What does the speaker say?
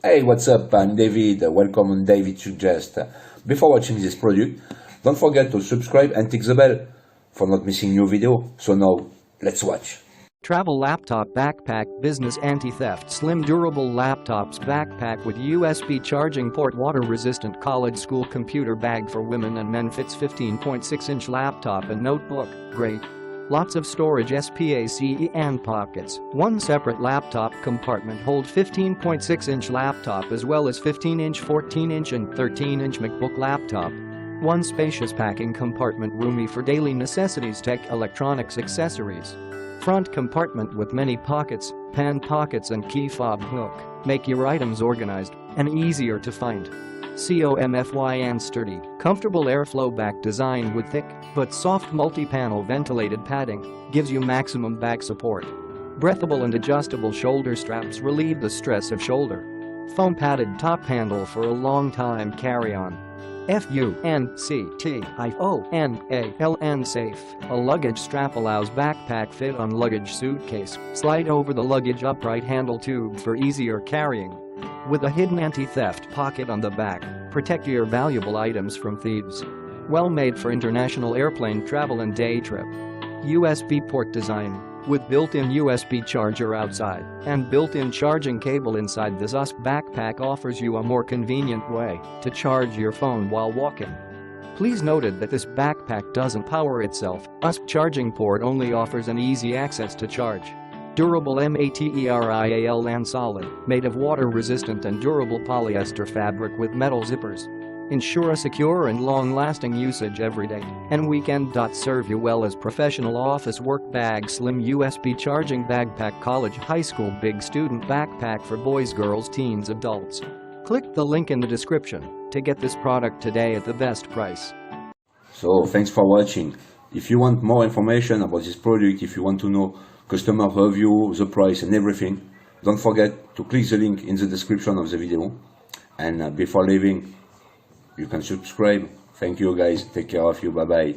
Hey, what's up? I'm David. Welcome on David Suggest. Before watching this product, don't forget to subscribe and tick the bell for not missing new video. So now, let's watch. Travel laptop backpack business anti-theft slim durable laptops backpack with USB charging port water resistant college school computer bag for women and men fits 15.6-inch laptop and notebook. Great. Lots of storage space and pockets. One separate laptop compartment hold 15.6-inch laptop as well as 15-inch, 14-inch and 13-inch MacBook laptop. One spacious packing compartment roomy for daily necessities tech electronics accessories. Front compartment with many pockets, pen pockets and key fob hook. Make your items organized and easier to find. COMFY&STURDY, comfortable airflow back design with thick but soft multi-panel ventilated padding, gives you maximum back support. Breathable and adjustable shoulder straps relieve the stress of shoulder. Foam padded top handle for a long time carry-on. FUNCTIONAL&SAFE, a luggage strap allows backpack fit on luggage suitcase, slide over the luggage upright handle tube for easier carrying. With a hidden anti-theft pocket on the back, protect your valuable items from thieves. Well made for international airplane travel and day trip. USB port design, with built-in USB charger outside and built-in charging cable inside. This backpack offers you a more convenient way to charge your phone while walking. Please note that this backpack doesn't power itself. Charging port only offers an easy access to charge. Durable material and solid, made of water-resistant and durable polyester fabric with metal zippers. Ensure a secure and long-lasting usage every day and weekend. Serve you well as professional office work bag. Slim USB charging backpack college high school big student backpack for boys, girls, teens, adults. Click the link in the description to get this product today at the best price. So thanks for watching. If you want more information about this product, if you want to know customer review, the price and everything, don't forget to click the link in the description of the video. And before leaving, you can subscribe. Thank you guys. Take care of you. Bye bye.